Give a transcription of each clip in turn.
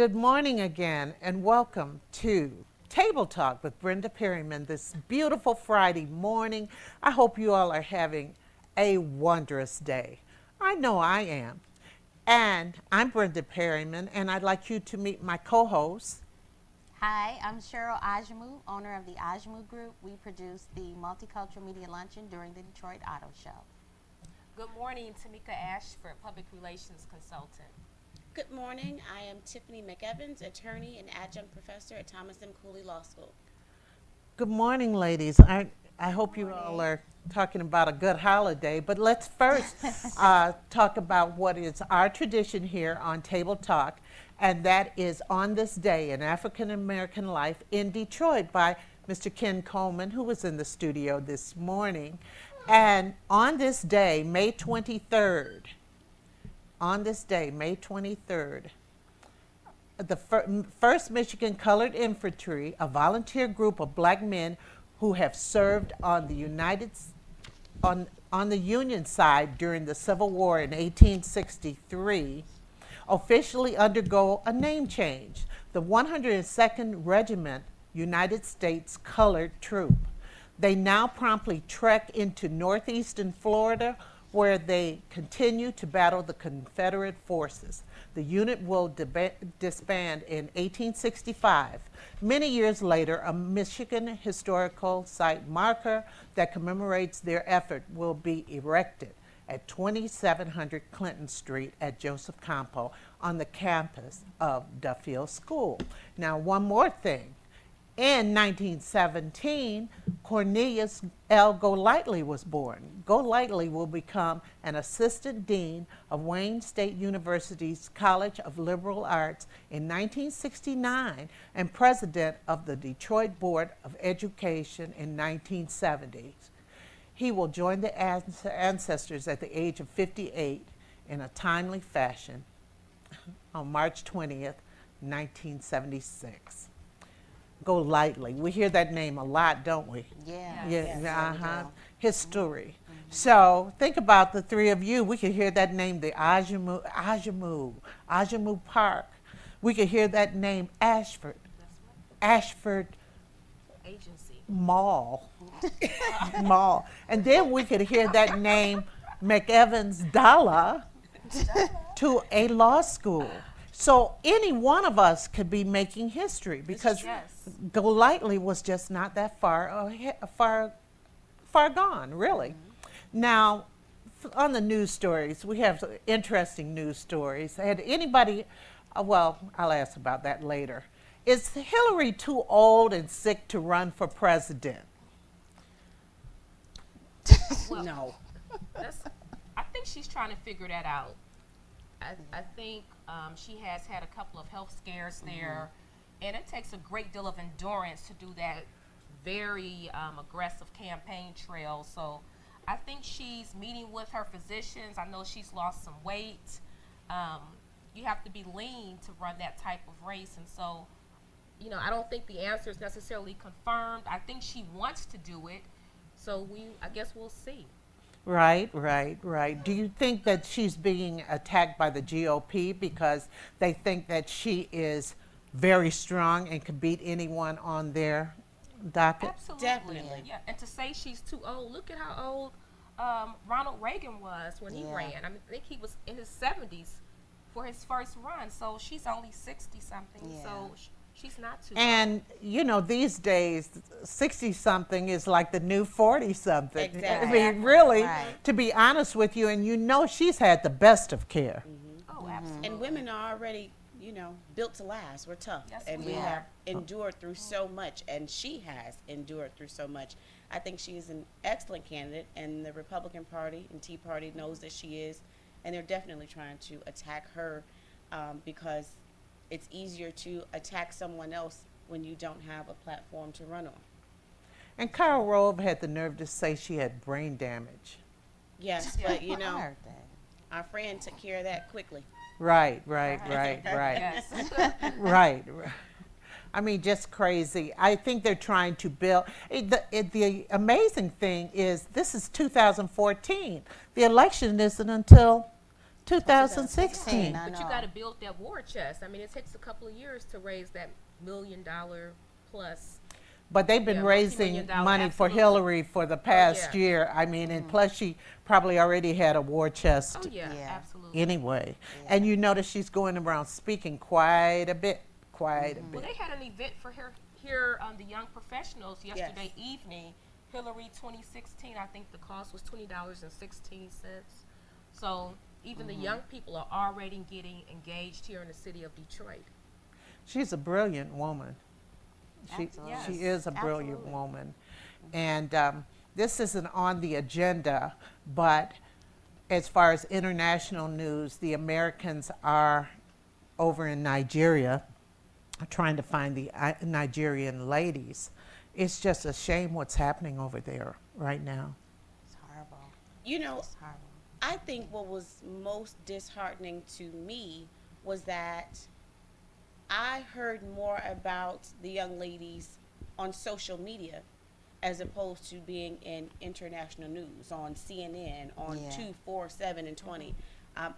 Good morning again, and welcome to Table Talk with Brenda Perryman this beautiful Friday morning. I hope you all are having a wondrous day. I know I am. And I'm Brenda Perryman, and I'd like you to meet my co-host. Hi, I'm Cheryl Ajamu, owner of the Ajamu Group. We produce the Multicultural Media Luncheon during the Detroit Auto Show. Good morning, Tamika Ashford, Public Relations Consultant. Good morning. I am Tiffany McEvans, attorney and adjunct professor at Thomas M. Cooley Law School. Good morning, ladies. I hope you all are talking about a good holiday, but let's first talk about what is our tradition here on Table Talk, and that is On This Day in African American Life in Detroit by Mr. Ken Coleman, who was in the studio this morning. And on this day, May 23rd, on this day, May 23rd, the First Michigan Colored Infantry, a volunteer group of black men who have served on the Union side during the Civil War in 1863, officially undergo a name change. The 102nd Regiment United States Colored Troop. They now promptly trek into northeastern Florida, where they continue to battle the Confederate forces. The unit will disband in 1865. Many years later, a Michigan historical site marker that commemorates their effort will be erected at 2700 Clinton Street at Joseph Campo on the campus of Duffield School. Now, one more thing. In 1917, Cornelius L. Golightly was born. Golightly will become an assistant dean of Wayne State University's College of Liberal Arts in 1969 and president of the Detroit Board of Education in 1970. He will join the ancestors at the age of 58 in a timely fashion on March 20th, 1976. Golightly. We hear that name a lot, don't we? Yeah. Yeah. His story. So think about the three of you. We could hear that name, the Ajamu Park. We could hear that name, Ashford Agency. Mall. Mall. And then we could hear that name, McEvans Dalla, to a law school. So any one of us could be making history because Yes. Golightly was just not that far gone, really. Now, on the news stories, we have interesting news stories. Had anybody, well, I'll ask about that later. Is Hillary too old and sick to run for president? Well, No. I think she's trying to figure that out. I think she has had a couple of health scares there, and it takes a great deal of endurance to do that very aggressive campaign trail. So I think she's meeting with her physicians. I know she's lost some weight. You have to be lean to run that type of race, and so, I don't think the answer is necessarily confirmed. I think she wants to do it, so I guess we'll see. Right. Do you think that she's being attacked by the GOP because they think that she is very strong and can beat anyone on their docket? Absolutely. Definitely. Yeah, and to say she's too old, look at how old Ronald Reagan was when he ran. I think he was in his 70s for his first run, so she's only 60-something, so she's not too And, these days, 60-something is like the new 40-something. Exactly. I mean, really, Right. to be honest with you, and she's had the best of care. old. Oh, absolutely. And women are already, built to last. We're tough. Yes, and we we are. have endured through so much, and she has endured through so much. I think she is an excellent candidate, and the Republican Party and Tea Party knows that she is, and they're definitely trying to attack her because it's easier to attack someone else when you don't have a platform to run on. And Karl Rove had the nerve to say she had brain damage. Yes, but I heard that. our friend took care of that quickly. Right. Yes. Right. I mean, just crazy. I think they're trying to build. The amazing thing is this is 2014. The election isn't until 2016. I But you know. got to build that war chest. I mean, it takes a couple of years to raise that $1 million plus. But they've been Yeah, raising multi-million-dollar, money for absolutely. Hillary for the past yeah. year. I mean, and plus she probably already had a war chest Oh yeah, Yeah. absolutely. anyway. And you notice she's going around speaking quite a bit, quite a Well, bit. they had an event for her here on the Young Professionals yesterday evening. Hillary 2016. I think the cost was $20.16. So even the young people are already getting engaged here in the city of Detroit. She's a brilliant woman. She Absolutely. is a brilliant Absolutely. woman. And this isn't on the agenda, but as far as international news, the Americans are over in Nigeria trying to find the Nigerian ladies. It's just a shame what's happening over there right now. It's horrible. You know, It's horrible. I think what was most disheartening to me was that I heard more about the young ladies on social media as opposed to being in international news on CNN, on Yeah. 2, 4, 7, and 20.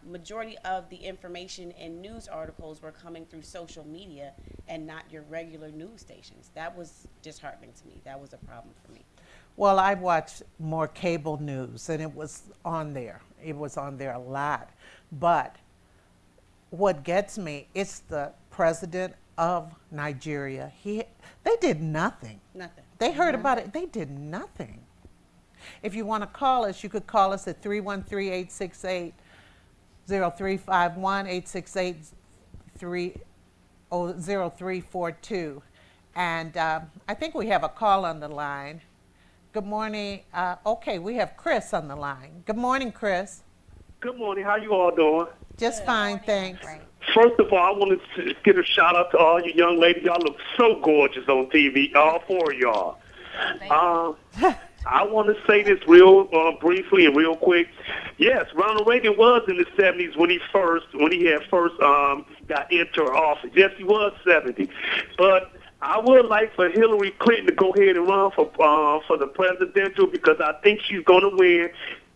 Majority of the information and news articles were coming through social media and not your regular news stations. That was disheartening to me. That was a problem for me. Well, I watched more cable news, and it was on there. It was on there a lot. But what gets me, it's the president of Nigeria. They did nothing. Nothing. They heard about it. They did nothing. If you want to call us, you could call us at 313-868-0351, 868-0342. And I think we have a call on the line. Good morning. Okay, we have Chris on the line. Good morning, Chris. Good morning. How you all doing? Just fine, thanks. Right. First of all, I want to give a shout out to all you young ladies. Y'all look so gorgeous on TV. All four of y'all. I want to say this real briefly and real quick. Yes, Ronald Reagan was in the 70s when he had first got into office. Yes, he was 70. But I would like for Hillary Clinton to go ahead and run for the presidential because I think she's going to win.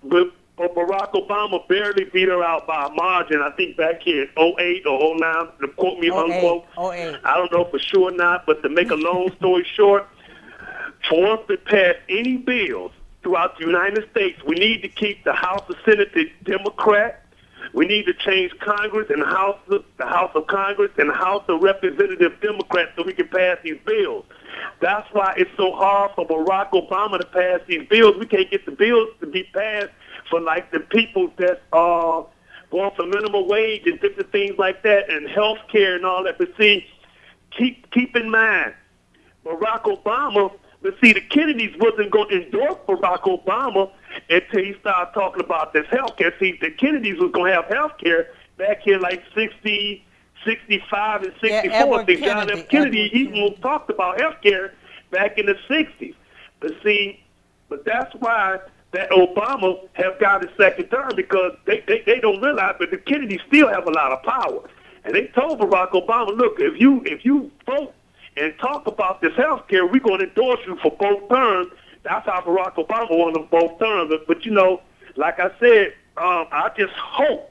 But Barack Obama barely beat her out by a margin. I think back here in 08 or 09, to quote me 08, unquote. 08. I don't know for sure or not, but to make a long story short, for us to pass any bills throughout the United States, we need to keep the House of Senate Democrat. We need to change Congress and the House of Congress and the House of Representative Democrats so we can pass these bills. That's why it's so hard for Barack Obama to pass these bills. We can't get the bills to be passed for like the people that are going for minimum wage and different things like that and health care and all that. But see, keep in mind, Barack Obama, but see, the Kennedys wasn't going to endorse Barack Obama until he started talking about this health care. See, the Kennedys was going to have health care back here like 60, 65, and 64. Edward See, John Kennedy, F. Kennedy, Edward even Kennedy. talked about health care back in the 60s. But that's why that Obama has got his second term because they don't realize, but the Kennedys still have a lot of power. And they told Barack Obama, look, if you vote and talk about this health care, we're going to endorse you for both terms. That's how Barack Obama won them both terms. But you know, like I said, I'm just hoping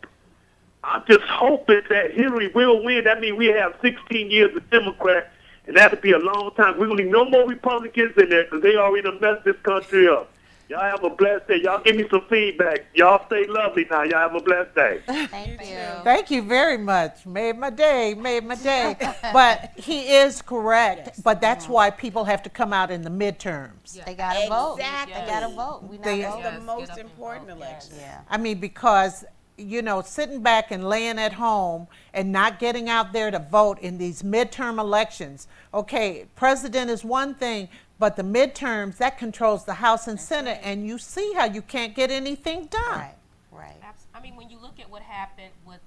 that Hillary will win. That means we have 16 years of Democrat, and that'll be a long time. We're going to need no more Republicans in there because they already done messed this country up. Y'all have a blessed day. Y'all give me some feedback. Y'all stay lovely now. Y'all have a blessed day. Thank you. Thank you very much. Made my day, made my day. But he is correct. But that's why people have to come out in the midterms. They gotta vote. Exactly. They gotta vote. We not They- It's voting. the Yes, most get up and important vote, election. yes. Yeah. I mean, because, you know, sitting back and laying at home and not getting out there to vote in these midterm elections. Okay, president is one thing, but the midterms, that controls the House and Senate, and you see how you can't get anything done. Right. Right. I mean, when you look at what happened with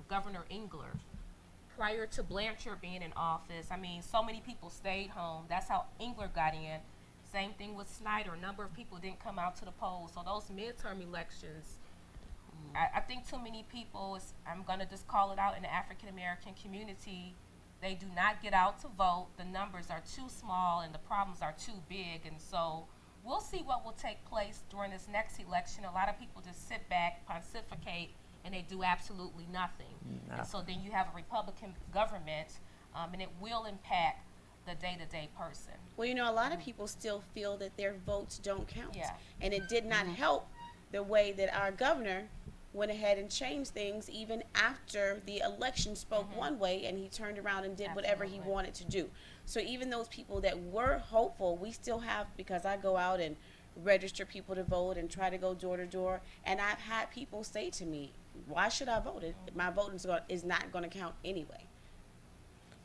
Governor Engler prior to Blanchard being in office, I mean, so many people stayed home. That's how Engler got in. Same thing with Snyder. A number of people didn't come out to the polls. So those midterm elections, I think too many people, I'm going to just call it out, in the African American community, they do not get out to vote. The numbers are too small and the problems are too big. And so we'll see what will take place during this next election. A lot of people just sit back, pontificate, and they do absolutely nothing. And so then you have a Republican government, and it will impact the day-to-day person. Well, you know, a lot of people still feel that their votes don't count. Yeah. And it did not help the way that our governor went ahead and changed things even after the election spoke one way and he turned around and did whatever he Absolutely. wanted to do. So even those people that were hopeful, we still have, because I go out and register people to vote and try to go door to door, and I've had people say to me, why should I vote? My vote is not going to count anyway.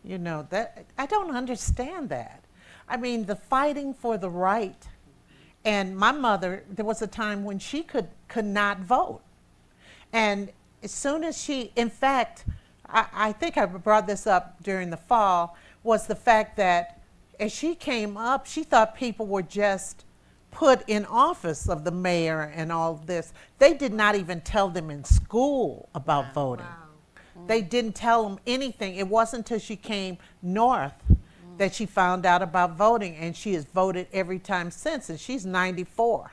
You know, that I don't understand that. I mean, the fighting for the right. And my mother, there was a time when she could not vote. And as soon as she, in fact, I think I brought this up during the fall, was the fact that as she came up, she thought people were just put in office of the mayor and all this. They did not even tell them in school about voting. They didn't tell them anything. It wasn't until she came north that she found out about voting, and she has voted every time since, and she's 94.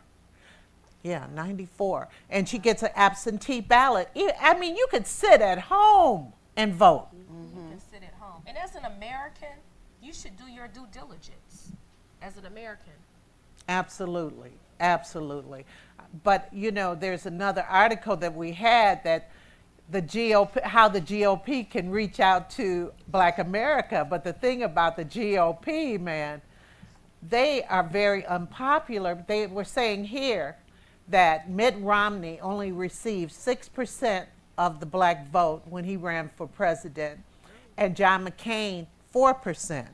Yeah, 94. And she gets an absentee ballot. I mean, you could sit at home and vote. You can sit at home. And as an American, you should do your due diligence as an American. Absolutely, absolutely. But, you know, there's another article that we had that the GOP, how the GOP can reach out to Black America. But the thing about the GOP, man, they are very unpopular. They were saying here that Mitt Romney only received 6% of the Black vote when he ran for president, and John McCain 4%.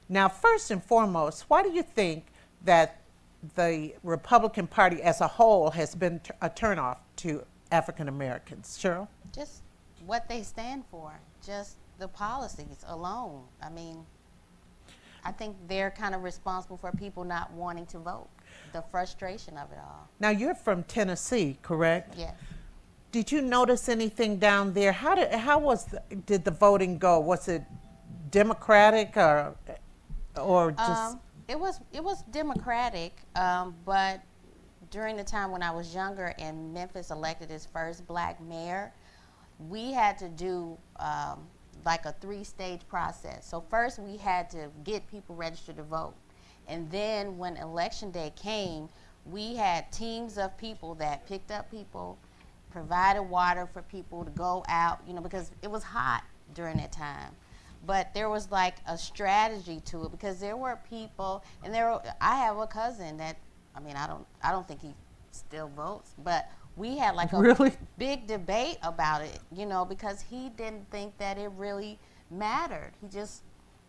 Now, first and foremost, why do you think that the Republican Party as a whole has been a turnoff to African Americans? Cheryl? Just what they stand for, just the policies alone. I mean, I think they're kind of responsible for people not wanting to vote, the frustration of it all. Now, you're from Tennessee, correct? Yes. Did you notice anything down there? Did the voting go? Was it Democratic or just? It was Democratic, but during the time when I was younger and Memphis elected its first Black mayor, we had to do like a 3-stage process. So first we had to get people registered to vote. And then when election day came, we had teams of people that picked up people, provided water for people to go out, you know, because it was hot during that time. But there was like a strategy to it, because there were people, and I have a cousin that, I mean, I don't think he still votes, but we had like a Really? big debate about it, you know, because he didn't think that it really mattered.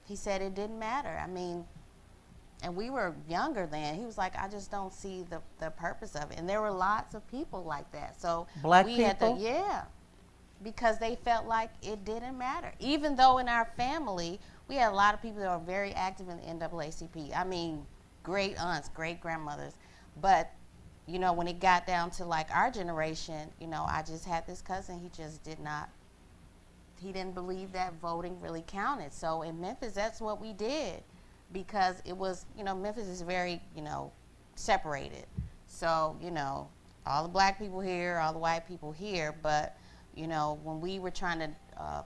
He said it didn't matter. I mean, and we were younger then. He was like, I just don't see the purpose of it. And there were lots of people like that. So Black we had people? to, yeah, because they felt like it didn't matter. Even though in our family, we had a lot of people that were very active in the NAACP. I mean, great aunts, great grandmothers. But, you know, when it got down to like our generation, you know, I just had this cousin, he just he didn't believe that voting really counted. So in Memphis, that's what we did, because it was, you know, Memphis is very, you know, separated. So, you know, all the Black people here, all the white people here, but, you know, when we were trying to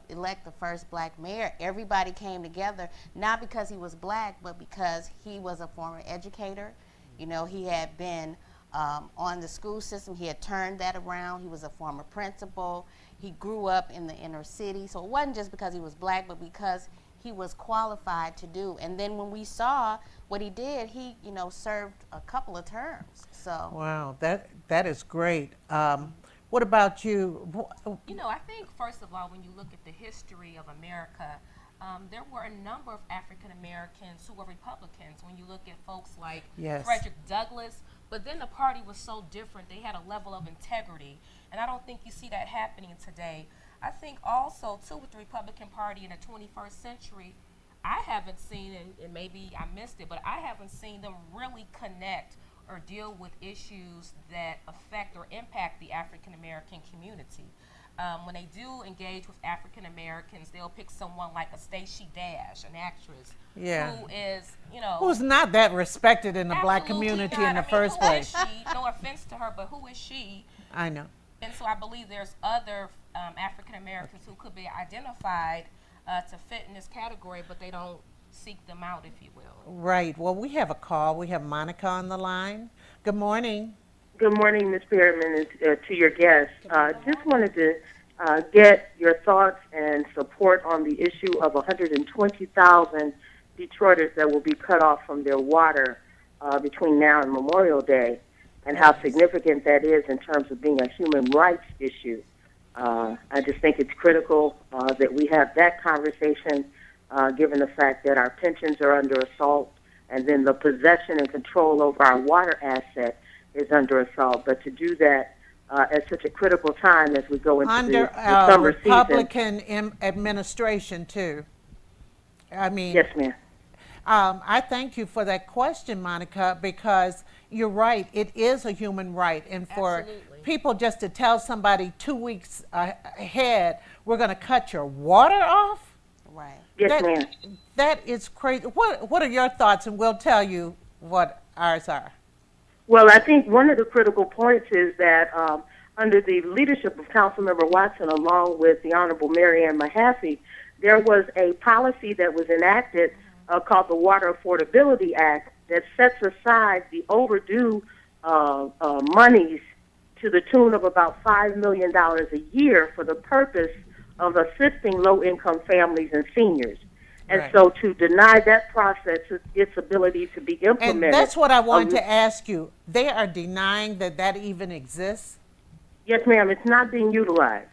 elect the first Black mayor, everybody came together, not because he was Black, but because he was a former educator. You know, he had been on the school system. He had turned that around. He was a former principal. He grew up in the inner city. So it wasn't just because he was Black, but because he was qualified to do. And then when we saw what he did, he, you know, served a couple of terms. So Wow, that is great. What about you? You know, I think, first of all, when you look at the history of America, there were a number of African Americans who were Republicans. When you look at folks like Yes. Frederick Douglass, but then the party was so different. They had a level of integrity, and I don't think you see that happening today. I think also, too, with the Republican Party in the 21st century, I haven't seen, and maybe I missed it, but I haven't seen them really connect or deal with issues that affect or impact the African American community. When they do engage with African Americans, they'll pick someone like a Stacey Dash, an actress, Yeah. who is, you know, Who's not that respected in the Black absolutely community not. in the I mean, first who place? is she? No offense to her, but who is she? I know. And so I believe there's other African Americans who could be identified to fit in this category, but they don't seek them out, if you will. Right. Well, we have a call. We have Monica on the line. Good morning. Good morning, Ms. Perriman, and to your guests. Just wanted to get your thoughts and support on the issue of 120,000 Detroiters that will be cut off from their water between now and Memorial Day, and how significant that is in terms of being a human rights issue. I just think it's critical that we have that conversation, given the fact that our pensions are under assault, and then the possession and control over our water asset is under assault. But to do that at such a critical time as we go into Under the summer season. Republican administration, too. I mean, Yes, ma'am. I thank you for that question, Monica, because you're right. It is a human right. And for Absolutely. people just to tell somebody 2 weeks ahead, we're going to cut your water off, Right. Yes, that, ma'am. that is crazy. What are your thoughts? And we'll tell you what ours are. Well, I think one of the critical points is that under the leadership of Councilmember Watson, along with the Honorable Mary Ann Mahaffey, there was a policy that was enacted called the Water Affordability Act that sets aside the overdue monies to the tune of about $5 million a year for the purpose of assisting low-income families and seniors. And Right. so to deny that process its ability to be implemented. And that's what I wanted to ask you. They are denying that that even exists? Yes, ma'am. It's not being utilized.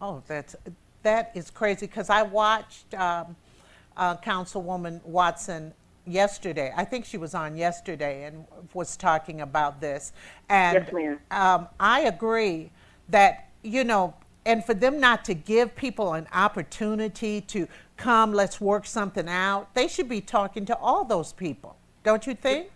Oh, that is crazy, because I watched Councilwoman Watson yesterday. I think she was on yesterday and was talking about this. And Yes, ma'am. I agree that, and for them not to give people an opportunity to come, let's work something out, they should be talking to all those people. Don't you think?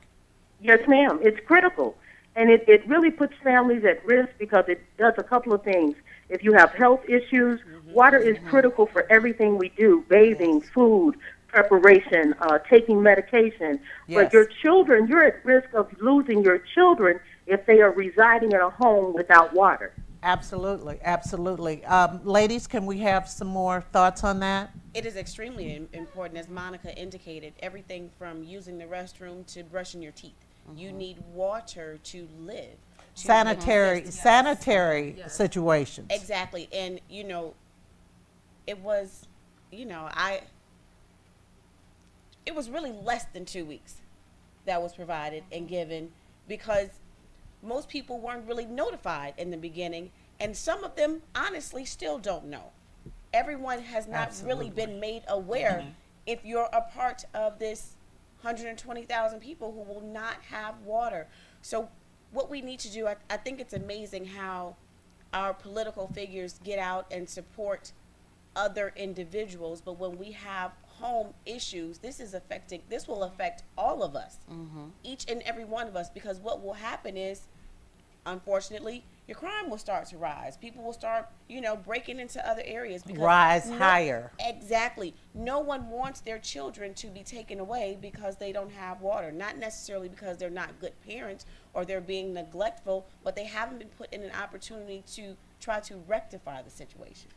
Yes, ma'am. It's critical. And it really puts families at risk because it does a couple of things. If you have health issues, water is critical for everything we do, bathing, food, preparation, taking medication. Yes. But your children, you're at risk of losing your children if they are residing in a home without water. Absolutely, absolutely. Ladies, can we have some more thoughts on that? It is extremely important, as Monica indicated, everything from using the restroom to brushing your teeth. You need water to live. to exist. Sanitary situations. Exactly. And, it was, it was really less than 2 weeks that was provided and given, because most people weren't really notified in the beginning, and some of them honestly still don't know. Everyone has not really been made aware if you're a part of this 120,000 people who will not have water. So what we need to do, I think it's amazing how our political figures get out and support other individuals, but when we have home issues, this will affect all of us, each and every one of us, because what will happen is, unfortunately, your crime will start to rise. People will start, breaking into other areas. Because Rise higher. Exactly. No one wants their children to be taken away because they don't have water. Not necessarily because they're not good parents or they're being neglectful, but they haven't been put in an opportunity to try to rectify the situation.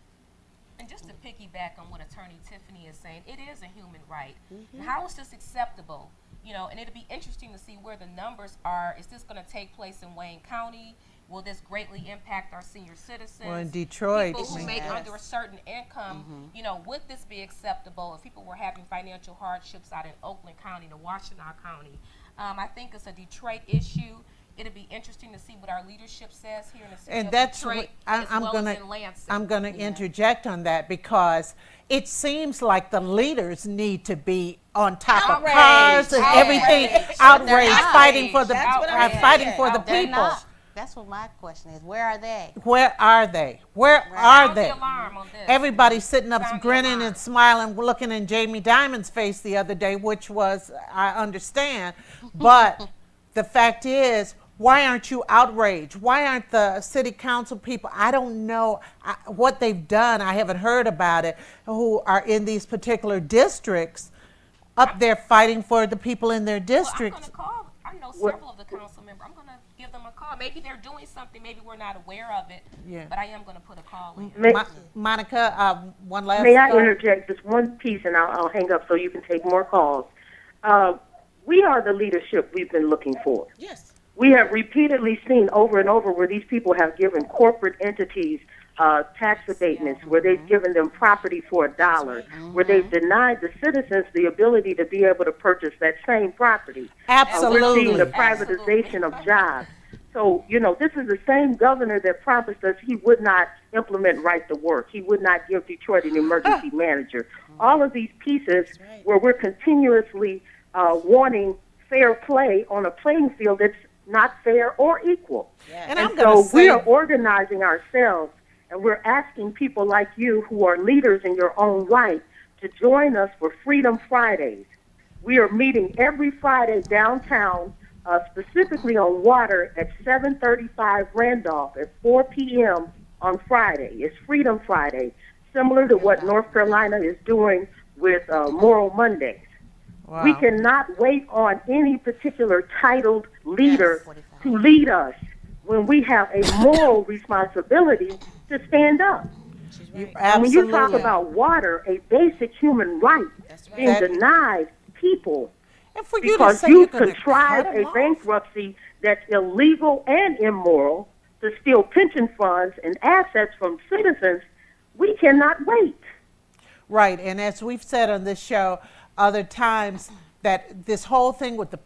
And just to piggyback on what Attorney Tiffany is saying, it is a human right. How is this acceptable? And it'll be interesting to see where the numbers are. Is this going to take place in Wayne County? Will this greatly impact our senior citizens? Well, in Detroit, people who make Yes. under a certain income, would this be acceptable if people were having financial hardships out in Oakland County, to Washtenaw County? I think it's a Detroit issue. It'll be interesting to see what our leadership says here in the city and of that's Detroit, what as I'm well gonna as in Lansing. I'm gonna interject on that, because it seems like the leaders need to be on top of cars and everything, outraged, They're not. fighting for the That's what I'm fighting saying. for the They're people. not. That's what my question is. Where are they? Where are they? Where are Sound they? the alarm on this. Everybody sitting up Sound the grinning alarm. and smiling, looking in Jamie Dimon's face the other day, which was, I understand. But the fact is, why aren't you outraged? Why aren't the city council people, I don't know what they've done, I haven't heard about it, who are in these particular districts up there fighting for the people in their Well, I'm districts? going to call. I know several of the council members. I'm going to give give them a call. Maybe they're doing something. Maybe we're not aware of it. Yeah. But I am going to put a call in. Monica, one last May I thought. interject just one piece, and I'll hang up so you can take more calls. We are the leadership we've been looking for. Yes. We have repeatedly seen over and over where these people have given corporate entities tax abatements, where they've given them property for $1, where they've denied the citizens the ability to be able to purchase that same property. We're seeing the Absolutely. privatization of jobs. So, this is the same governor that promised us he would not implement right to work. He would not give Detroit an emergency manager. All of these pieces where we're continuously wanting fair play on a playing field that's not fair or equal. And And I'm going to so say, we are organizing ourselves, and we're asking people like you who are leaders in your own right to join us for Freedom Fridays. We are meeting every Friday downtown, specifically on water at 735 Randolph at 4 p.m. on Friday. It's Freedom Friday, similar to what North Carolina is doing with Moral Mondays. wow. We cannot wait on any particular titled leader to lead us when we have a moral responsibility to stand up. She's You- right. And when you talk absolutely. about water, a basic human right That's being right. denied people and for you to because say you you're gonna contrived cut 'em a off? bankruptcy that's illegal and immoral to steal pension funds and assets from citizens, we cannot wait. Right, and as we've said on this show other times, that this whole thing with the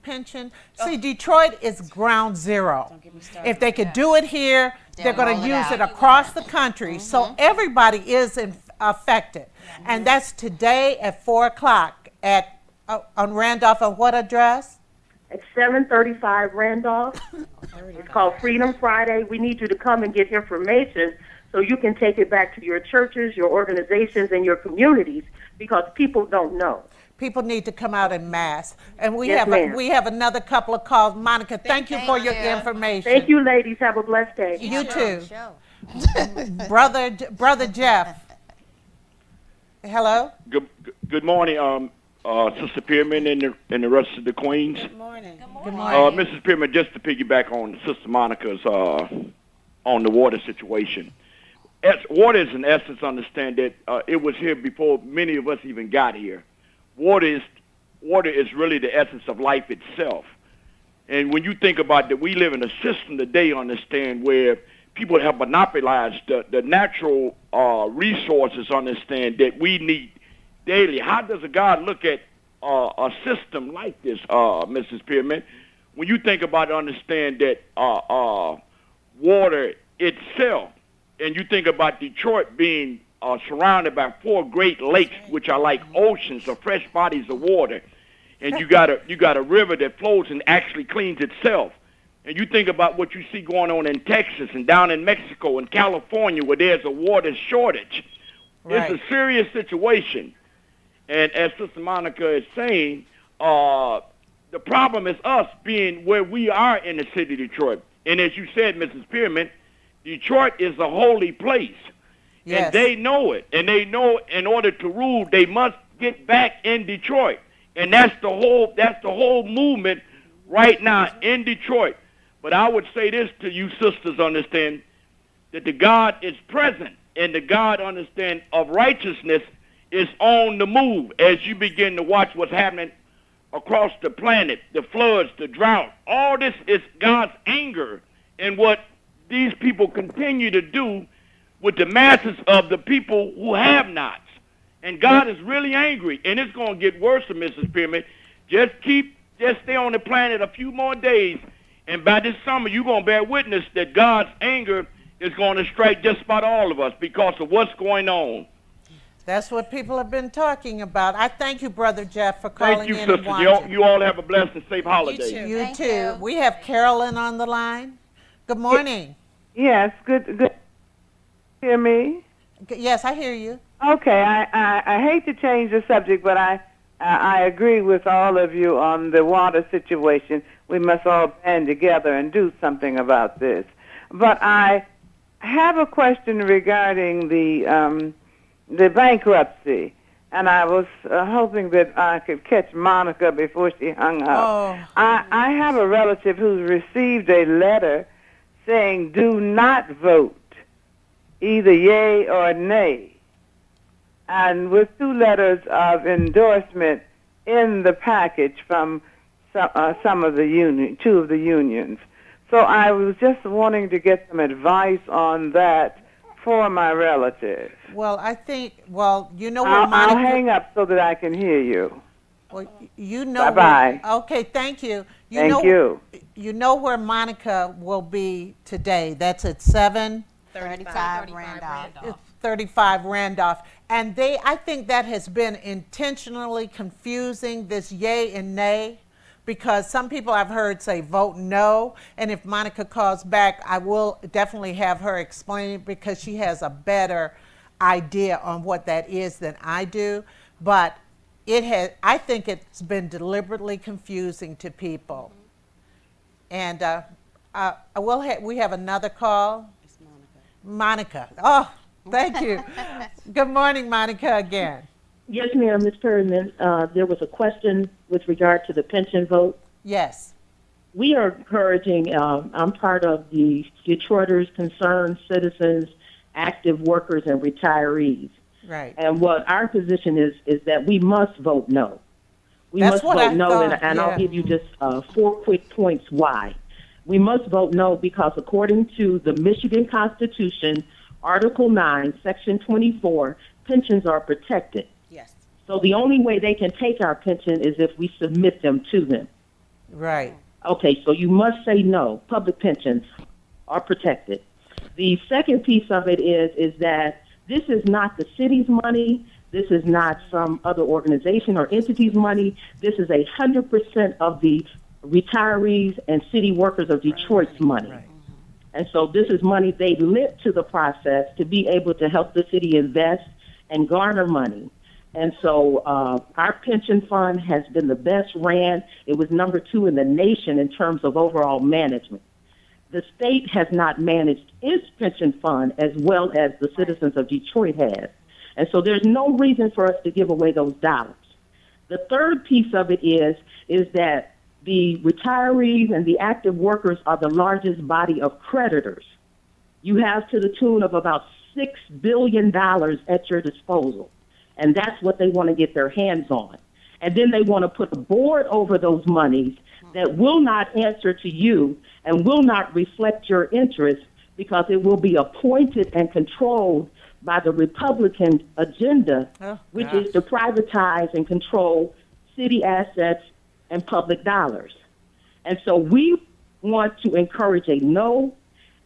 pension, see, Detroit is ground zero. Don't get me started. If they could do it here, they're going roll to it use out. it across the country. So everybody is affected. And that's today at 4 o'clock at on Randolph. On what address? At 735 Randolph, it's called Freedom Friday. We need you to come and get information so you can take it back to your churches, your organizations, and your communities because people don't know. People need to come out en masse. And we Yes, have ma'am. we have another couple of calls. Monica, thank you for your you. information. Thank you, ladies. Have a blessed day. You too. Show. Brother Jeff. Hello? Good morning, Sister Pierman and the rest of the Queens. Good morning. Good morning. Mrs. Pierman, just to piggyback on Sister Monica's on the water situation. Water is in essence, understand that it was here before many of us even got here. Water is really the essence of life itself. And when you think about that, we live in a system today, understand, where people have monopolized the natural resources, understand, that we need daily. How does a God look at a system like this, Mrs. Pierman? When you think about it, understand that water itself, and you think about Detroit being surrounded by 4 great lakes, which are like oceans or fresh bodies of water, and you got a river that flows and actually cleans itself. And you think about what you see going on in Texas and down in Mexico and California, where there's a water shortage. Right. It's a serious situation. And as Sister Monica is saying, the problem is us being where we are in the city of Detroit. And as you said, Mrs. Pierman, Detroit is a holy place. Yes. And they know it. And they know in order to rule, they must get back in Detroit. And that's the whole movement right now in Detroit. But I would say this to you sisters, understand, that the God is present, and the God, understand, of righteousness is on the move as you begin to watch what's happening across the planet, the floods, the drought. All this is God's anger and what these people continue to do with the masses of the people who have nots. And God is really angry, and it's going to get worse, Mrs. Pyramid. Just stay on the planet a few more days, and by this summer, you're going to bear witness that God's anger is going to strike just about all of us because of what's going on. That's what people have been talking about. I thank you, Brother Jeff, for calling Thank you, in and sisters. watching. You all have a blessed and safe holiday. too. You Thank too. you. We have Carolyn on the line. Good morning. Yes, good. Hear me? Yes, I hear you. Okay, I hate to change the subject, but I agree with all of you on the water situation. We must all band together and do something about this. But I have a question regarding the bankruptcy. and I was hoping that I could catch Monica before she hung up. Oh. I have a relative who's received a letter saying do not vote, either yay or nay, and with 2 letters of endorsement in the package from some of the 2 of the unions. So I was just wanting to get some advice on that for my relative. Well, I think, you know where I'll Monica... hang up so that I can hear you. Well, you know Bye-bye. Okay, thank you. Thank you. You know where Monica will be today. That's at 7:35 35 Randolph. Randolph. And I think that has been intentionally confusing, this yay and nay, because some people I've heard say vote no. And if Monica calls back, I will definitely have her explain it because she has a better idea on what that is than I do. But I think it's been deliberately confusing to people. And we have another call. It's Monica. Monica. Oh, thank you. Good morning, Monica, again. Yes, ma'am, Ms. Perryman. There was a question with regard to the pension vote. Yes. We are encouraging, I'm part of the Detroiters, Concerned Citizens, Active Workers, and Retirees. Right. And what our position is that we must vote no. We That's must what vote I no, thought, and yeah. I'll give you just 4 quick points why. We must vote no because according to the Michigan Constitution, Article 9, Section 24, pensions are protected. Yes. So the only way they can take our pension is if we submit them to them. Right. Okay, so you must say no. Public pensions are protected. The second piece of it is that this is not the city's money. This is not some other organization or entity's money. This is 100% of the retirees and city workers of Detroit's money. Right. And so this is money they lent to the process to be able to help the city invest and garner money. And so our pension fund has been the best ran. It was number 2 in the nation in terms of overall management. The state has not managed its pension fund as well as the citizens of Detroit has. And so there's no reason for us to give away those dollars. The third piece of it is that the retirees and the active workers are the largest body of creditors. You have to the tune of about $6 billion at your disposal. And that's what they want to get their hands on. And then they want to put a board over those monies that will not answer to you and will not reflect your interests because it will be appointed and controlled by the Republican agenda, which is to privatize and control city assets and public dollars. And so we want to encourage a no,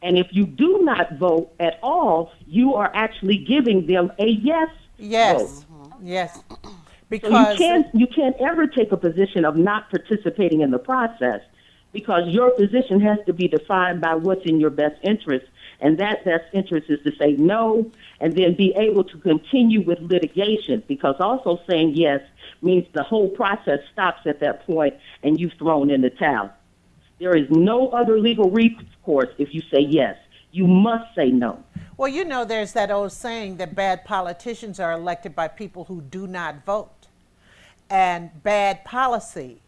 and if you do not vote at all, you are actually giving them a yes Yes. vote. Yes. So Because you can't ever take a position of not participating in the process because your position has to be defined by what's in your best interest. And that best interest is to say no and then be able to continue with litigation because also saying yes means the whole process stops at that point and you've thrown in the towel. There is no other legal recourse if you say yes. You must say no. well, you know, there's that old saying that bad politicians are elected by people who do not vote. And bad policy,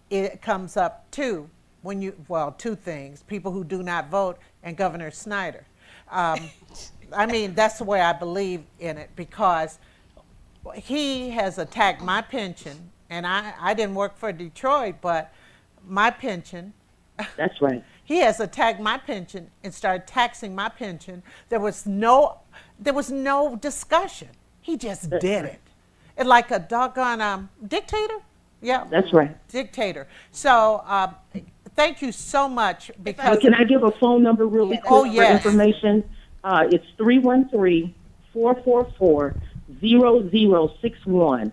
it comes up too when two things, people who do not vote and Governor Snyder. I mean, that's the way I believe in it because he has attacked my pension, and I didn't work for Detroit, but my pension, That's right. he has attacked my pension and started taxing my pension. There was no discussion. He just did it. It's like a doggone dictator. Yeah, That's right. dictator. So thank you so much because Can I give a phone number really quick Oh, for yes. information? It's 313-444-0061.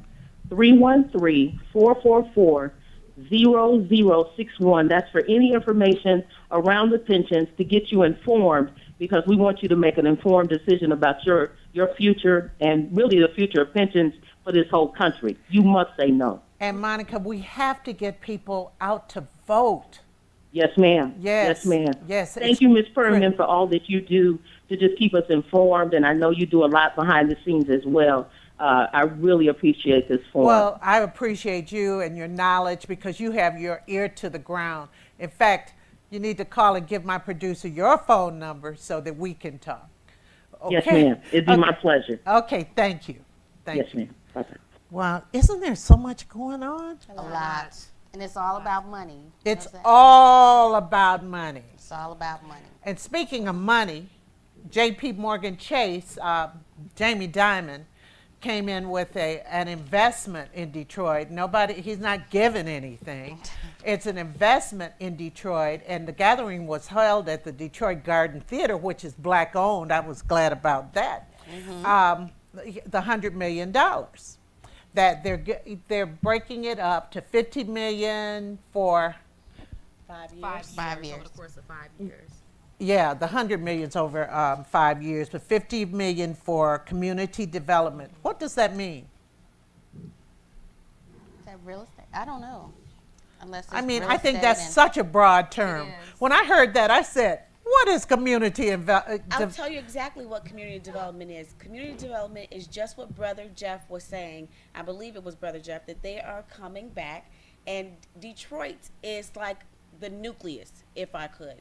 313-444-0061. That's for any information around the pensions to get you informed because we want you to make an informed decision about your future and really the future of pensions for this whole country. You must say no. and Monica, we have to get people out to vote. Yes, ma'am. Yes. Yes, ma'am. Yes, Thank it's you, Ms. Perman, great. for all that you do to just keep us informed, and I know you do a lot behind the scenes as well. I really appreciate this forum. Well, I appreciate you and your knowledge because you have your ear to the ground. In fact, you need to call and give my producer your phone number so that we can talk. Yes, Okay? ma'am. It'd be my pleasure. Okay, thank you. Thank Yes, you. ma'am. Bye-bye. Wow, isn't there so much going on? A lot. And it's all about money. You know It's what I'm saying? all about money. It's all about money. And speaking of money, J.P. Morgan Chase, Jamie Dimon, came in with an investment in Detroit. He's not giving anything. It's an investment in Detroit, and the gathering was held at the Detroit Garden Theater, which is black owned. I was glad about that. The $100 million that they're breaking it up to $50 million for. 5 years. 5 years. Over the course of 5 years. Yeah, the 100 million's over 5 years, but 50 million for community development. What does that mean? Is that real estate? I don't know. Unless it's I mean, real I think estate that's and- such a broad term. is. When I heard that, I said, "What is community I'll tell you exactly what community development is. Community development is just what Brother Jeff was saying. I believe it was Brother Jeff that they are coming back, and Detroit is like the nucleus, if I could.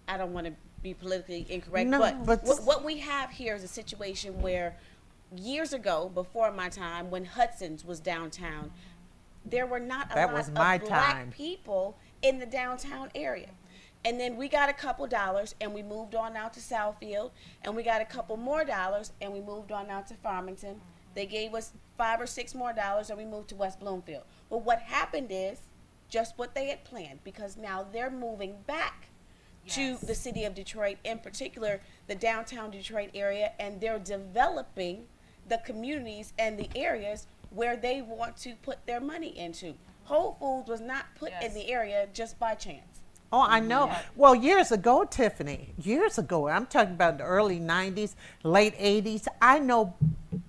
I don't want to be politically incorrect, No, but- what we have here is a situation where years ago, before my time, when Hudson's was downtown, there were not a That lot was of my black time. people in the downtown area. And then we got a couple dollars and we moved on out to Southfield, and we got a couple more dollars and we moved on out to Farmington. They gave us $5 or $6 more and we moved to West Bloomfield. But what happened is just what they had planned, because now they're moving back to the city of Detroit, in particular the downtown Detroit area, and they're developing the communities and the areas where they want to put their money into. Whole Foods was not put in Yes. the area just by chance. Oh, I know. Well, years ago, Tiffany, years ago, I'm talking about the early 90s, late 80s, I know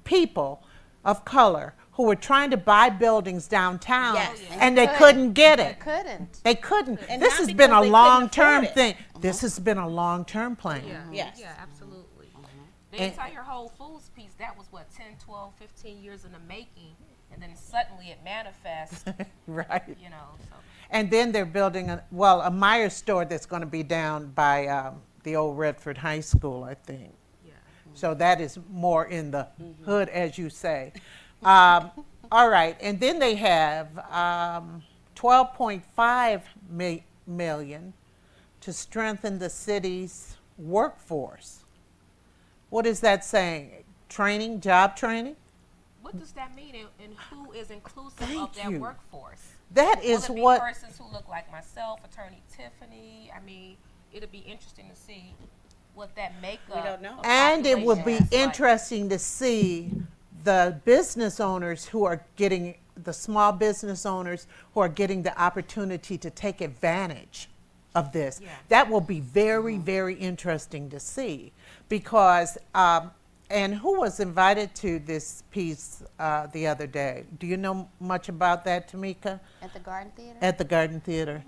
people of color who were trying to buy buildings downtown, Yes. and they couldn't get They it. couldn't. They couldn't. And This not has because been they a couldn't long-term afford it. thing. This has been a long-term plan. Yeah. Yes. Yeah, absolutely. The And- entire Whole Foods piece, that was what, 10, 12, 15 years in the making. And then suddenly it manifests, Right. you know, so. And then they're building a Myers store that's going to be down by the old Redford High School, I think. Yeah. So that is more in the hood, as you say. All right, and then they have 12.5 million to strengthen the city's workforce. What is that saying? Training, job training? What does that mean, and who is inclusive Thank of that you. workforce? That is Will it be what. persons who look like myself, Attorney Tiffany? I mean, it'll be interesting to see what that makeup. We don't know. of And it would be population is like. interesting to see the business owners who are getting, the small business owners who are getting the opportunity to take advantage of this. Yeah. That will be very, very interesting to see because, and who was invited to this piece the other day? Do you know much about that, Tamika? At the Garden Theater? At the Garden Theater.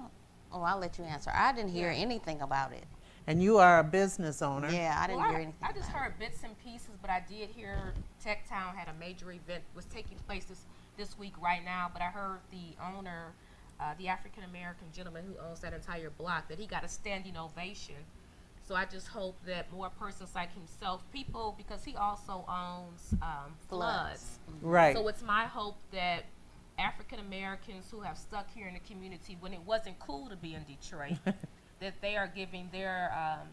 Oh, I'll let you answer. I didn't hear anything about it. And you are a business owner. Yeah, I didn't Well, hear anything. I just about heard bits and pieces, but I did hear Tech Town had a major event was taking place this week right now. But I heard the owner, the African American gentleman who owns that entire block, that he got a standing ovation. So I just hope that more persons like himself, people, because he also owns Floods. Right. So it's my hope that African Americans who have stuck here in the community when it wasn't cool to be in Detroit, that they are giving their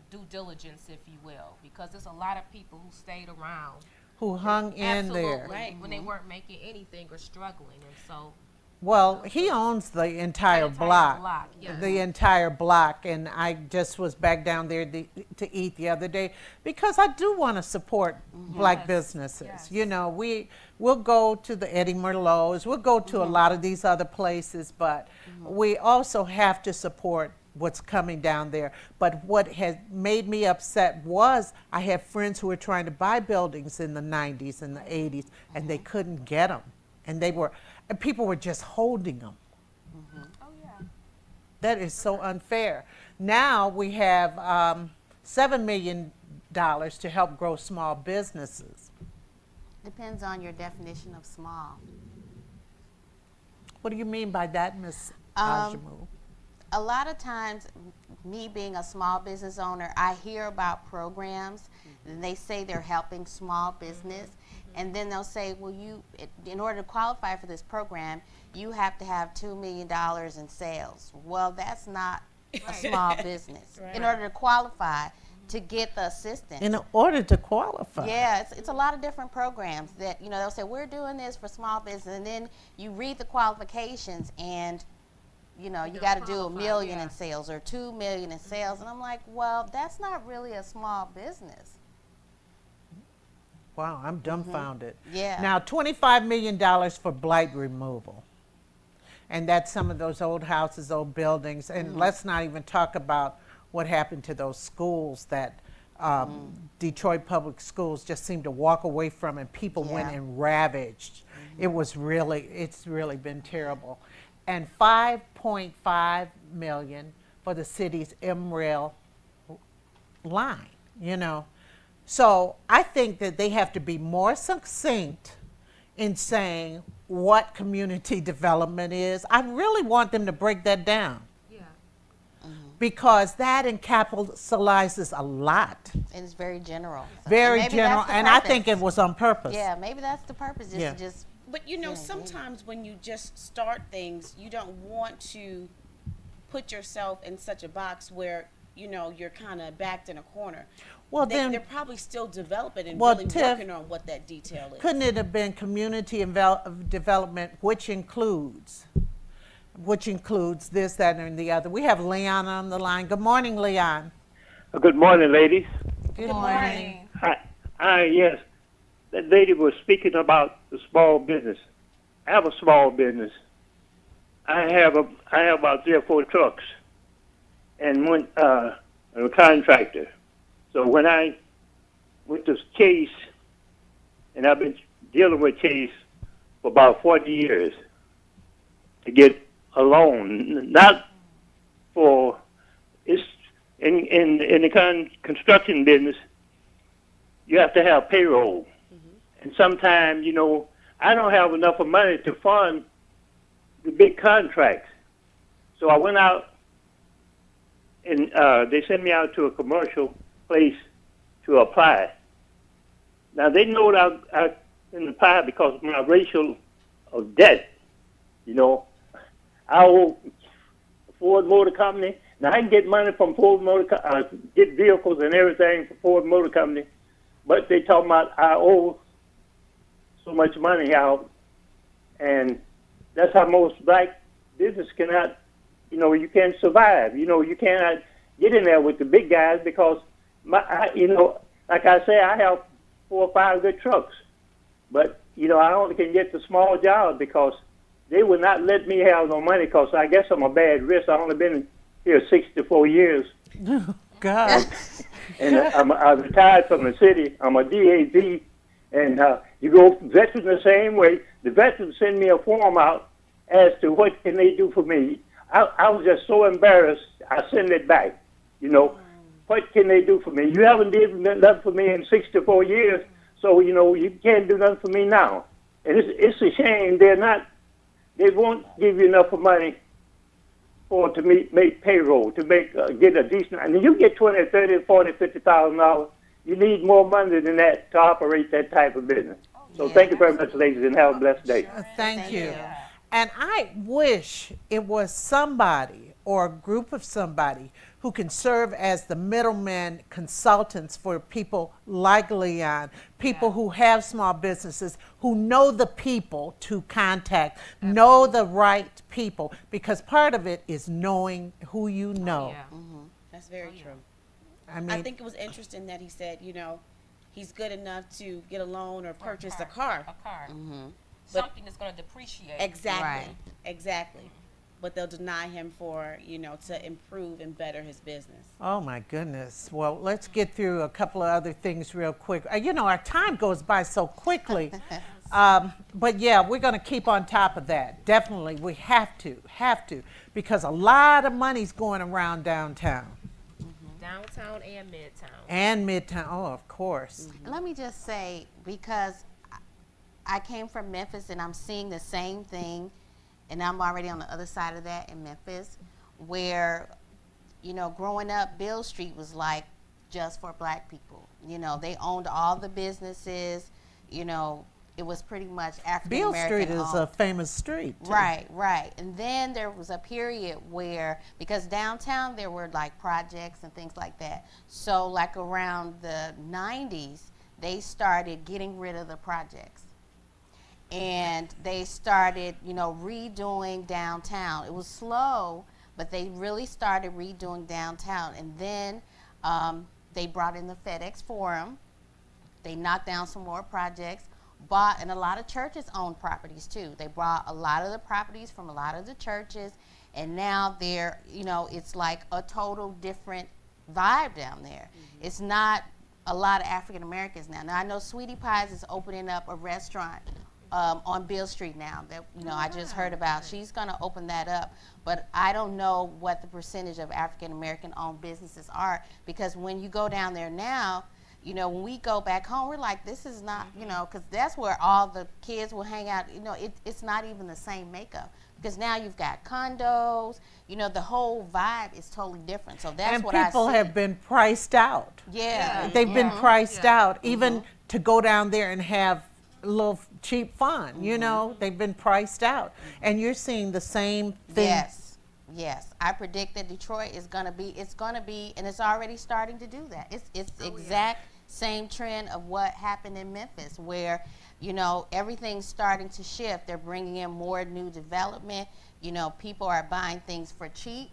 due diligence, if you will, because there's a lot of people who stayed around. Who hung in there. Absolutely, Right. when they weren't making anything or struggling, and so Well, he owns the entire entire block. block, yes. The entire block. And I just was back down there to eat the other day because I do want to support black Yes, businesses. yes. You know, we'll go to the Eddie Merlots, we'll go to a lot of these other places, but we also have to support what's coming down there. But what has made me upset was I had friends who were trying to buy buildings in the 90s and the 80s, and they couldn't get them. And and people were just holding them. oh yeah, That is so unfair. Now we have $7 million dollars to help grow small businesses. Depends on your definition of small. What do you mean by that, Ms. Um, Ajamu? A lot of times, me being a small business owner, I hear about programs, and they say they're helping small business, and then they'll say, well, in order to qualify for this program, you have to have $2 million in sales. Well, that's not a small business. In order to qualify to get the assistance. In order to qualify. Yeah, it's a lot of different programs that, they'll say, we're doing this for small business, and then you read the qualifications, and you got to do $1 million in sales or $2 million in sales. And I'm like, well, that's not really a small business. Wow, I'm dumbfounded. Yeah. Now, $25 million for blight removal. And that's some of those old houses, old buildings. And let's not even talk about what happened to those schools that Detroit Public Schools just seemed to walk away from, and people went and ravaged. It's really been terrible. And $5.5 million for the city's M-Rail line, So I think that they have to be more succinct in saying what community development is. I really want them to break that down. Yeah. Because that encapsulizes a lot. And it's very general. Very maybe general, that's the and I purpose. think it was on purpose. Yeah, maybe that's the purpose, Yeah. to just But sometimes when you just start things, you don't want to put yourself in such a box where you're kind of backed in a corner. Well, They're probably still developing and Well, really Tiff, working on what that detail is. couldn't it have been community development, which includes this, that, and the other? We have Leon on the line. Good morning, Leon. Good morning, ladies. Good Morning. Yes, that lady was speaking about the small business. I have a small business. I have about 3 or 4 trucks, and I'm a contractor. So when I went to Chase, and I've been dealing with Chase for about 40 years to get a loan, not for it's in the construction business. You have to have payroll, and sometimes I don't have enough of money to fund the big contracts. So I went out, and they sent me out to a commercial place to apply. Now they know that I can apply because of my ratio of debt. I owe Ford Motor Company. Now I can get money from Ford Motor, get vehicles and everything from Ford Motor Company, but they talking about I owe so much money out, and that's how most black business cannot. You can't survive. You cannot get in there with the big guys because like I say, I have 4 or 5 good trucks, but I only can get the small jobs because they would not let me have no money because I guess I'm a bad risk. I've only been here 64 years. God. And I retired from the city. I'm a DAV, and you go veterans the same way. The veterans send me a form out as to what can they do for me. I was just so embarrassed. I sent it back. What can they do for me? You haven't done nothing for me in 64 years, so you can't do nothing for me now. And it's a shame they won't give you enough money to make payroll, to get a decent. I mean, you get $20, $30, $40, $50,000. You need more money than that to operate that type of business. So thank you very much, ladies, and have a blessed day. Thank you. And I wish it was somebody or a group of somebody who can serve as the middleman consultants for people like Leon, people who have small businesses, who know the people to contact, know the right people, because part of it is knowing who you know. That's very true. I think it was interesting that he said, he's good enough to get a loan or purchase a car. A car. Something that's going to depreciate. Exactly. Exactly. But they'll deny him for, to improve and better his business. Oh my goodness. Well, let's get through a couple of other things real quick. Our time goes by so quickly. But yeah, we're going to keep on top of that. Definitely, we have to, because a lot of money's going around downtown. Downtown and Midtown. And Midtown. Oh, of course. And let me just say, because I came from Memphis and I'm seeing the same thing, and I'm already on the other side of that in Memphis, where, you know, growing up, Beale Street was like just for black people. You know, they owned all the businesses, you know, it was pretty much African Beale American Street is owned. a famous street, too. Right, right. And then there was a period where, because downtown there were like projects and things like that. So like around the 90s, they started getting rid of the projects. And they started, you know, redoing downtown. It was slow, but they really started redoing downtown. And then they brought in the FedEx Forum. They knocked down some more projects. And a lot of churches own properties too. They brought a lot of the properties from a lot of the churches, and now they're, you know, it's like a total different vibe down there. It's not a lot of African Americans now. Now I know Sweetie Pies is opening up a restaurant on Beale Street now that, you know, I just heard about. She's going to open that up, but I don't know what the percentage of African American owned businesses are, because when you go down there now, you know, when we go back home, we're like, this is not, you know, because that's where all the kids will hang out. You know, it's not even the same makeup, because now you've got condos. You know, the whole vibe is totally different. So that's And what I see. people have been priced out. Yeah. They've been priced out, even to go down there and have a little cheap fun, you know, they've been priced out. And you're seeing the same thing. Yes, yes. I predict that Detroit is going to be, and it's already starting to do that. It's exact same trend of what happened in Memphis, where, you know, everything's starting to shift. They're bringing in more new development. You know, people are buying things for cheap,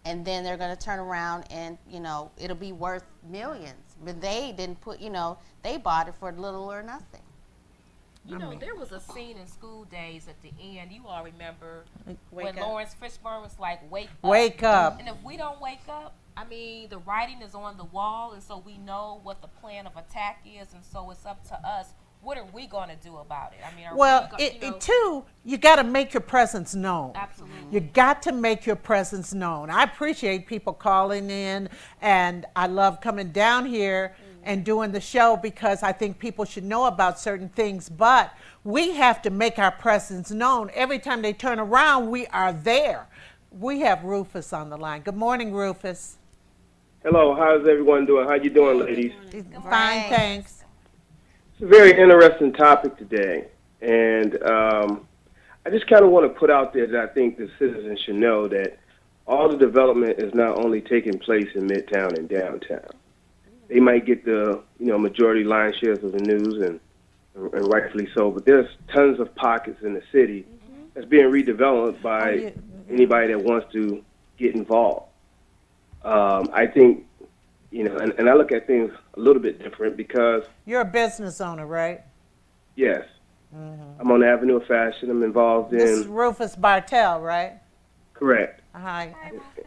and then they're going to turn around and, you know, it'll be worth millions. But they didn't put, you know, they bought it for little or nothing. You know, there was a scene in School Days at the end. You all remember Wake when up. Lawrence Fishburne was like, "Wake up." Wake up. And if we don't wake up, I mean, the writing is on the wall, and so we know what the plan of attack is, and so it's up to us. What are we going to do about it? I mean, Well, you know, too, you got to make your presence known. absolutely. You got to make your presence known. I appreciate people calling in, and I love coming down here and doing the show, because I think people should know about certain things, but we have to make our presence known. Every time they turn around, we are there. We have Rufus on the line. Good morning, Rufus. Hello, how's everyone doing? How you doing, ladies? Fine, thanks. It's a very interesting topic today, and I just kind of want to put out there that I think the citizens should know that all the development is not only taking place in Midtown and downtown. They might get the majority line shares of the news, and rightfully so, but there's tons of pockets in the city that's being redeveloped by anybody that wants to get involved. I think, and I look at things a little bit different because... You're a business owner, right? Yes. I'm on the Avenue of Fashion. I'm involved in... This is Rufus Bartell, right? Correct. Hi.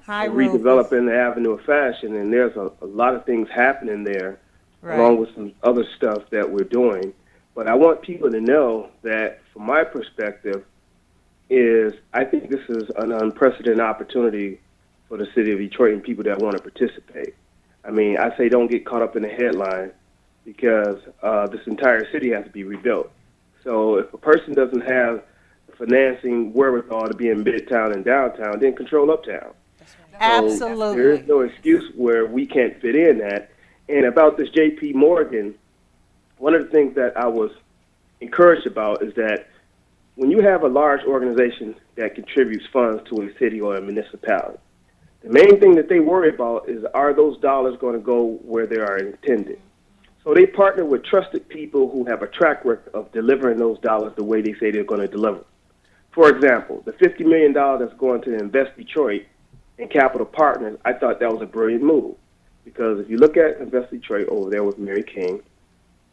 We're Rufus. redeveloping the Avenue of Fashion, and there's a lot of things happening there, along with some other stuff that we're doing. But I want people to know that, from my perspective, I think this is an unprecedented opportunity for the city of Detroit and people that want to participate. I mean, I say don't get caught up in the headline, because this entire city has to be rebuilt. So if a person doesn't have financing wherewithal to be in Midtown and downtown, then control uptown. Absolutely. There is no excuse where we can't fit in that. And about this J.P. Morgan, one of the things that I was encouraged about is that when you have a large organization that contributes funds to a city or a municipality, the main thing that they worry about is, are those dollars going to go where they are intended? So they partner with trusted people who have a track record of delivering those dollars the way they say they're going to deliver. For example, the $50 million that's going to Invest Detroit and Capital Partners, I thought that was a brilliant move, because if you look at Invest Detroit over there with Mary King,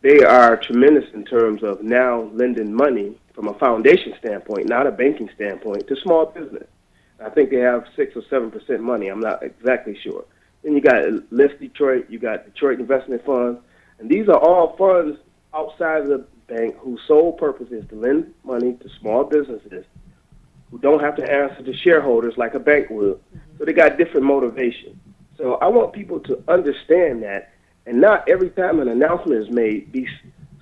they are tremendous in terms of now lending money from a foundation standpoint, not a banking standpoint, to small business. I think they have 6 or 7% money. I'm not exactly sure. Then you got Lift Detroit, you got Detroit Investment Funds, and these are all funds outside of the bank whose sole purpose is to lend money to small businesses who don't have to answer to shareholders like a bank would. So they got different motivation. So I want people to understand that, and not every time an announcement is made be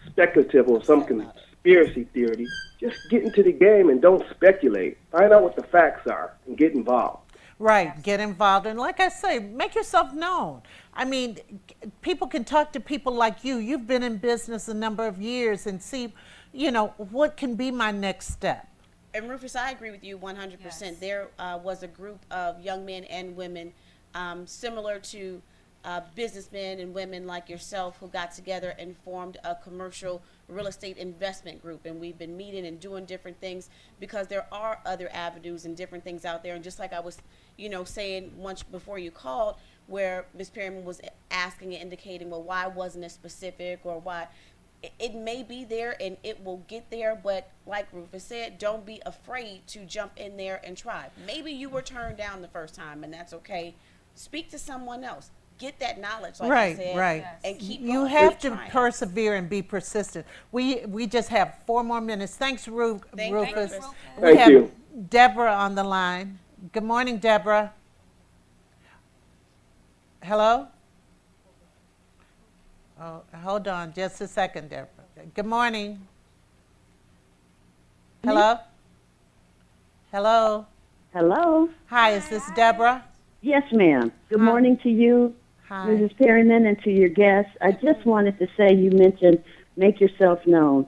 speculative on some conspiracy theory. Just get into the game and don't speculate. Find out what the facts are and get involved. Right, get involved. And like I say, make yourself known. I mean, people can talk to people like you. You've been in business a number of years and see, you know, what can be my next step. And Rufus, I agree with you 100%. Yes. There was a group of young men and women similar to businessmen and women like yourself who got together and formed a commercial real estate investment group. And we've been meeting and doing different things because there are other avenues and different things out there. And just like I was, you know, saying once before you called, where Ms. Perryman was asking and indicating, well, why wasn't it specific, or why it may be there and it will get there, but like Rufus said, don't be afraid to jump in there and try. Maybe you were turned down the first time, and that's okay. Speak to someone else. Get that knowledge, like Right, you said, right. and keep You going. have Keep to trying. persevere and be persistent. We just have 4 more minutes. Thanks, Thank you, Rufus. Rufus. We Thank have you. Deborah on the line. Good morning, Deborah. Hello? Oh, hold on just a second, Deborah. Good morning. Hello? Hello? Hello. Hi, is this Deborah? Yes, ma'am. Good Hi. morning to you, Hi. Mrs. Perryman, and to your guests. I just wanted to say you mentioned make yourself known.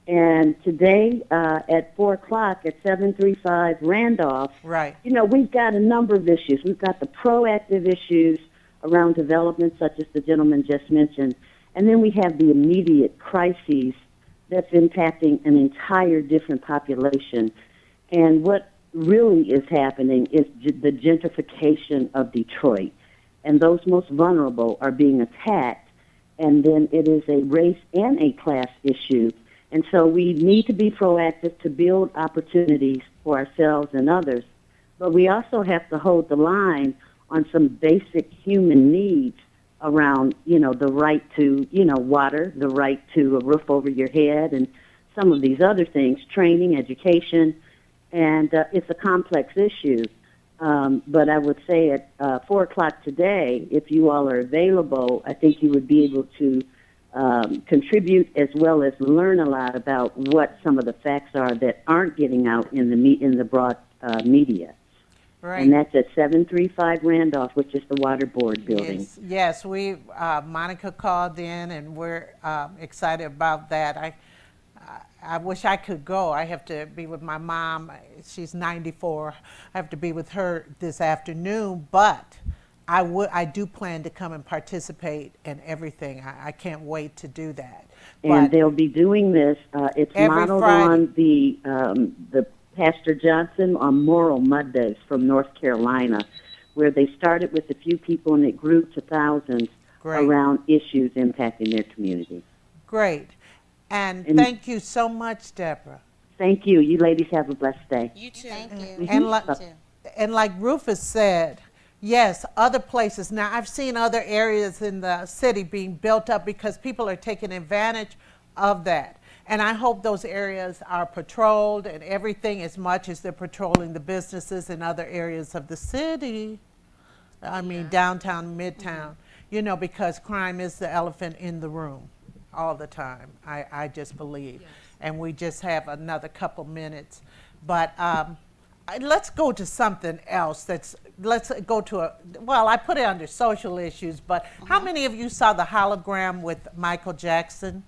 And today at 4 o'clock at 735 Randolph, Right. you know, we've got a number of issues. We've got the proactive issues around development, such as the gentleman just mentioned. And then we have the immediate crises that's impacting an entire different population. And what really is happening is the gentrification of Detroit. And those most vulnerable are being attacked. And then it is a race and a class issue. And so we need to be proactive to build opportunities for ourselves and others. But we also have to hold the line on some basic human needs around, you know, the right to, you know, water, the right to a roof over your head, and some of these other things, training, education, and it's a complex issue. But I would say at 4 o'clock today, if you all are available, I think you would be able to contribute as well as learn a lot about what some of the facts are that aren't getting out in the broad media. Right. And that's at 735 Randolph, which is the Water Board building. Yes, we Monica called in, and we're excited about that. I wish I could go. I have to be with my mom. She's 94. I have to be with her this afternoon, but I do plan to come and participate in everything. I can't wait to do that. And But they'll be doing this. It's every modeled Friday. on the Pastor Johnson on Moral Mondays from North Carolina, where they started with a few people and it grew to thousands Great. around issues impacting their community. Great. And And- thank you so much, Deborah. Thank you. You ladies have a blessed day. You too. Thank you. And Mhm. like, You too. and like Rufus said, yes, other places. Now, I've seen other areas in the city being built up because people are taking advantage of that. And I hope those areas are patrolled and everything as much as they're patrolling the businesses in other areas of the city. I mean, downtown, midtown, you know, because crime is the elephant in the room all the time, I just believe. And we just have another couple minutes. But let's go to something else. Let's go to I put it under social issues, but how many of you saw the hologram with Michael Jackson?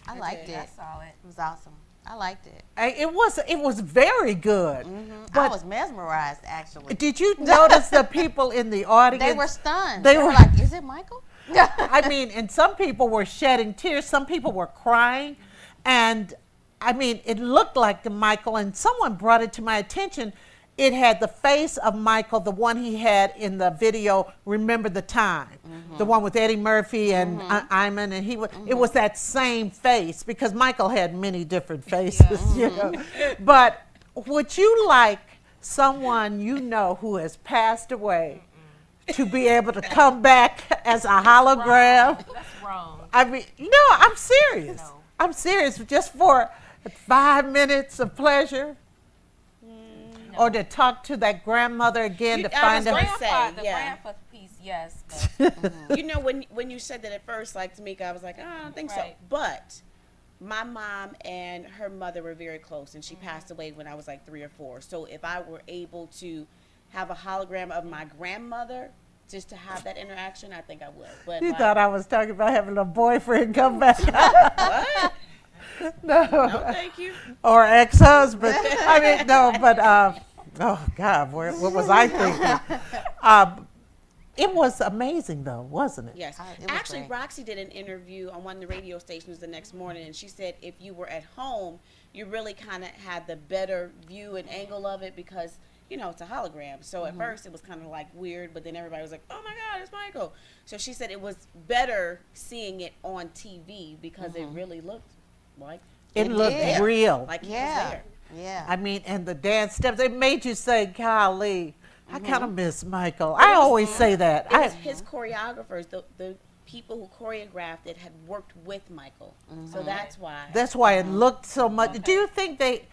I liked it. I saw it. It was awesome. I liked it. It was very good. I But was mesmerized, actually. did you notice the people in the audience? They were stunned. They They were were- like, "Is it Michael?" I mean, and some people were shedding tears. Some people were crying. And I mean, it looked like the Michael, and someone brought it to my attention. It had the face of Michael, the one he had in the video, Remember the Time, the one with Eddie Murphy and Iman, and it was that same face, because Michael had many different faces, you know. But would you like someone you know who has passed away to be able to come back as a hologram? That's wrong. I mean, no, I'm serious. No. I'm serious, just for 5 minutes of pleasure. or to talk to that grandmother again to I find was out. gonna say, The yeah. grandfather piece, yes. But You know, when you said that at first, like Tamika, I was like, oh, I don't think so. Right. But my mom and her mother were very close, and she passed away when I was like 3 or 4. So if I were able to have a hologram of my grandmother, just to have that interaction, I think I would. But You like, thought I was talking about having a boyfriend come back. what? No. No, thank you. Or ex-husband. I mean, no, but oh God, what was I thinking? It was amazing, though, wasn't it? Yes. It was Actually, great. Roxy did an interview on one of the radio stations the next morning, and she said if you were at home, you really kind of had the better view and angle of it because, you know, it's a hologram. So at first it was kind of like weird, but then everybody was like, oh my God, it's Michael. So she said it was better seeing it on TV because it really looked like It looked did. real. like he was Yeah. there. Yeah. I mean, and the dance steps, it made you say, golly, I kind of miss Michael. I always say that. It was his choreographers, the people who choreographed it had worked with Michael. So that's why. That's why it looked so much. Do you think they,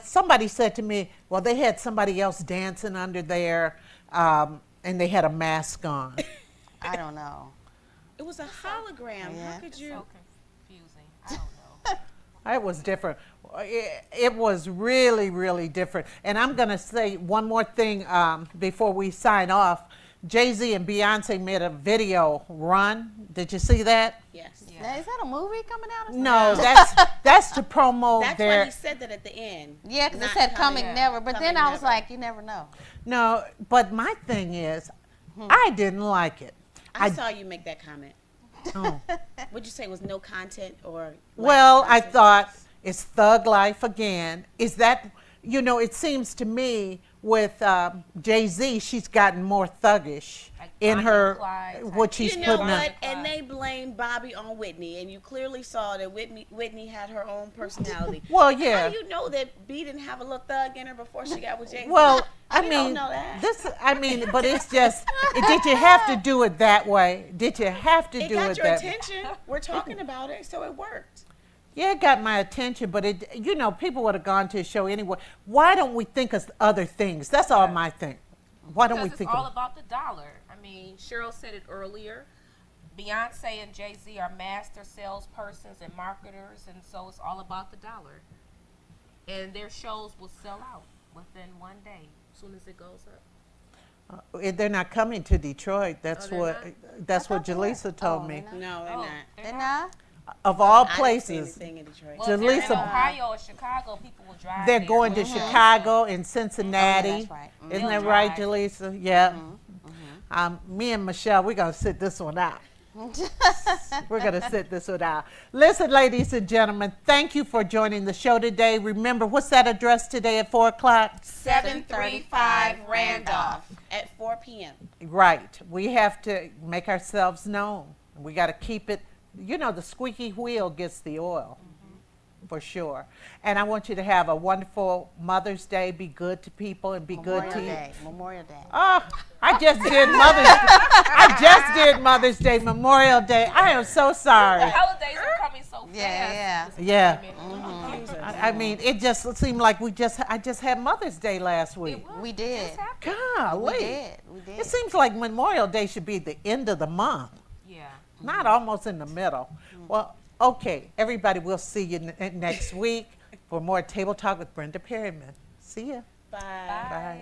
somebody said to me, well, they had somebody else dancing under there, and they had a mask on. I don't know. It was a hologram. Yeah. How could you? so confusing. I don't know. It was different. It was really, really different. And I'm going to say one more thing before we sign off. Jay-Z and Beyonce made a video, Run. Did you see that? Yes. Now, is that a movie coming out? Or something? No, that's to promote That's their. why he said that at the end. Yeah, because it Not said coming coming- never. But then coming I was never. like, you never know. No, but my thing is, I didn't like it. I saw you make that comment. Oh. What'd you say was no content or? Well, lack I of content? thought it's thug life again. Is that, you know, it seems to me with Jay-Z, she's gotten more thuggish Like in Bonnie her, and Clyde type. what she's You know putting what? up. And they blame Bobby on Whitney, and you clearly saw that Whitney had her own personality. Well, How yeah. do you know that B didn't have a little thug in her before she got with Jay-Z? Well, I We don't mean, know that. but it's just, did you have to do it that way? Did you have to It do got it your that attention. We're talking about it, so it worked. Yeah, it got my attention, but it, you know, people would have gone to a show anyway. Why don't we think of other things? That's all my thing. Why don't we Because think it's all of about the dollar. I mean, Cheryl said it earlier. Beyonce and Jay-Z are master salespersons and marketers, and so it's all about the dollar. And their shows will sell out within one day, as soon as it goes up. they're not coming to Detroit. That's they're what not? that's what thought they were. Jaleesa told Oh, me. they're No, they're Oh, not. They're not? Of all I didn't see places, anything in Detroit. Well, if they're in Jaleesa- Ohio or Chicago, people will drive they're there. going to Chicago and Cincinnati. Oh, yeah, that's right. Isn't They'll that right, drive. Jaleesa? Yeah. Me and Michelle, we're gonna sit this one out. We're going to sit this one out. Listen, ladies and gentlemen, thank you for joining the show today. Remember, what's that address today at 4 o'clock? 735 Randolph at 4 p.m. Right. We have to make ourselves known. We got to keep it, you know, the squeaky wheel gets the oil. For sure. And I want you to have a wonderful Mother's Day. Be good to people and be good to you. Memorial Day. Oh, I just did Mother's Day, Memorial Day. I am so sorry. Holidays are coming so fast. Yeah, Yeah. Mm-hmm. I mean, it just seemed like I just had Mother's Day last week. We did. Golly. We did. We did. It seems like Memorial Day should be the end of the month, Yeah. not almost in the middle. Well, okay, everybody, we'll see you next week for more Table Talk with Brenda Perryman. See ya. Bye. Bye.